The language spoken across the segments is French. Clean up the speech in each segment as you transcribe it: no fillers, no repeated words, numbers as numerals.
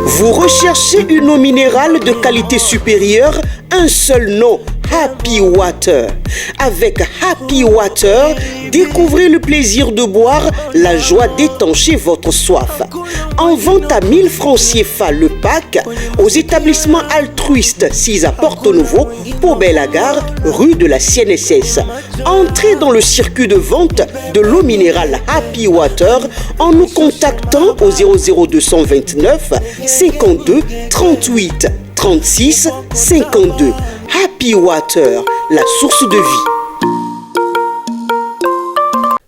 Vous recherchez une eau minérale de qualité supérieure? Un seul nom, Happy Water. Avec Happy Water, découvrez le plaisir de boire, la joie d'étancher votre soif. En vente à 1000 francs CFA le pack aux établissements altruistes 6 à Porto-Novo, Pau-Belle-à-Gare, rue de la CNSS. Entrez dans le circuit de vente de l'eau minérale Happy Water en nous contactant au 00229 52 38 36 52. Happy Water, la source de vie.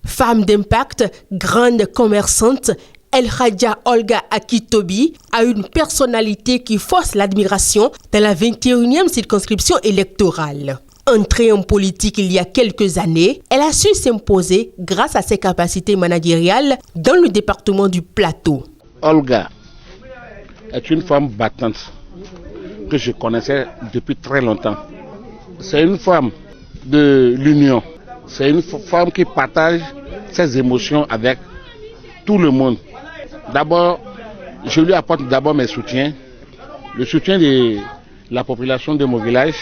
Femme d'impact, grande commerçante, El Hadja Olga Akitobi a une personnalité qui force l'admiration dans la 21e circonscription électorale. Entrée en politique il y a quelques années, elle a su s'imposer grâce à ses capacités managériales dans le département du Plateau. Olga est une femme battante que je connaissais depuis très longtemps. C'est une femme de l'union. C'est une femme qui partage ses émotions avec tout le monde. D'abord, je lui apporte d'abord mes soutiens, le soutien de la population de mon village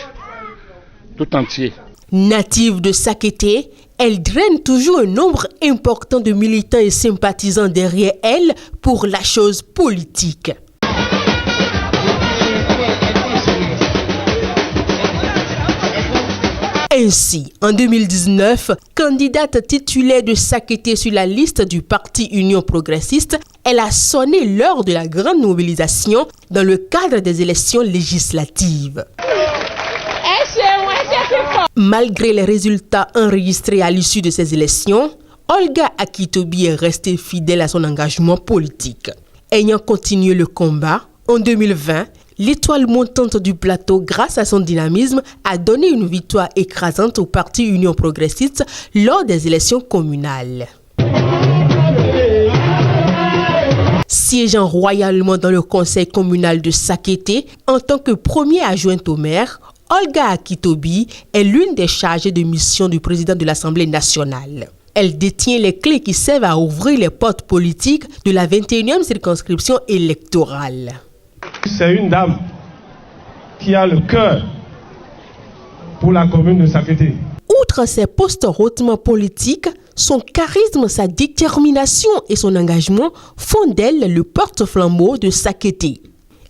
tout entier. Native de Sakété, elle draine toujours un nombre important de militants et sympathisants derrière elle pour la chose politique. Ainsi, en 2019, candidate titulaire de Sakété sur la liste du parti Union progressiste, elle a sonné l'heure de la grande mobilisation dans le cadre des élections législatives. Malgré les résultats enregistrés à l'issue de ces élections, Olga Akitobi est restée fidèle à son engagement politique. Ayant continué le combat, en 2020, l'étoile montante du Plateau, grâce à son dynamisme, a donné une victoire écrasante au parti Union progressiste lors des élections communales. Siégeant royalement dans le conseil communal de Sakété, en tant que première adjointe au maire, Olga Akitobi est l'une des chargées de mission du président de l'Assemblée nationale. Elle détient les clés qui servent à ouvrir les portes politiques de la 21e circonscription électorale. C'est une dame qui a le cœur pour la commune de Sakété. Outre ses postes hautement politiques, son charisme, sa détermination et son engagement font d'elle le porte-flambeau de Sakété.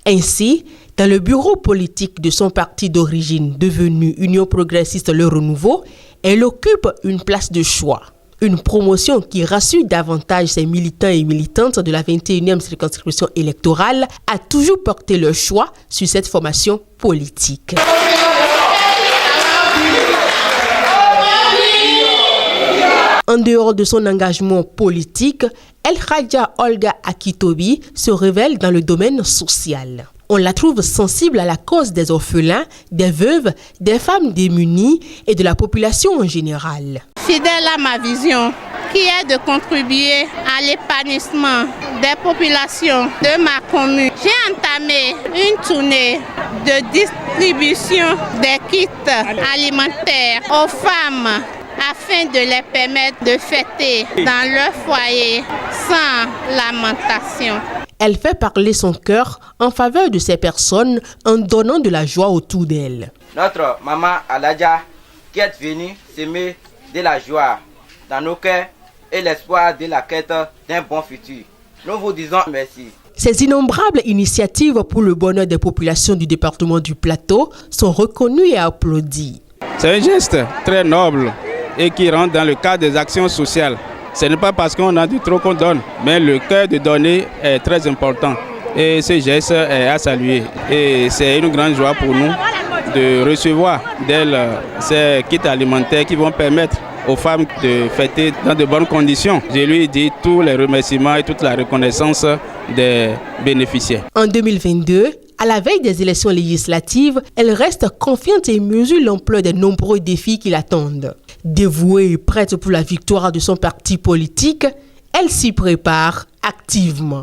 Ainsi, dans le bureau politique de son parti d'origine devenu Union progressiste Le Renouveau, elle occupe une place de choix. Une promotion qui rassure davantage ses militants et militantes de la 21e circonscription électorale a toujours porté le choix sur cette formation politique. En dehors de son engagement politique, El Hadja Olga Akitobi se révèle dans le domaine social. On la trouve sensible à la cause des orphelins, des veuves, des femmes démunies et de la population en général. Fidèle à ma vision, qui est de contribuer à l'épanouissement des populations de ma commune, j'ai entamé une tournée de distribution des kits alimentaires aux femmes afin de les permettre de fêter dans leur foyer sans lamentation. Elle fait parler son cœur en faveur de ces personnes en donnant de la joie autour d'elle. Notre maman Aladja qui est venue s'aimer de la joie dans nos cœurs et l'espoir de la quête d'un bon futur. Nous vous disons merci. Ces innombrables initiatives pour le bonheur des populations du département du Plateau sont reconnues et applaudies. C'est un geste très noble et qui rentre dans le cadre des actions sociales. Ce n'est pas parce qu'on a du trop qu'on donne, mais le cœur de donner est très important. Et ce geste est à saluer. Et c'est une grande joie pour nous de recevoir d'elle ces kits alimentaires qui vont permettre aux femmes de fêter dans de bonnes conditions. Je lui dis tous les remerciements et toute la reconnaissance des bénéficiaires. En 2022, à la veille des élections législatives, elle reste confiante et mesure l'ampleur des nombreux défis qui l'attendent. Dévouée et prête pour la victoire de son parti politique, elle s'y prépare activement.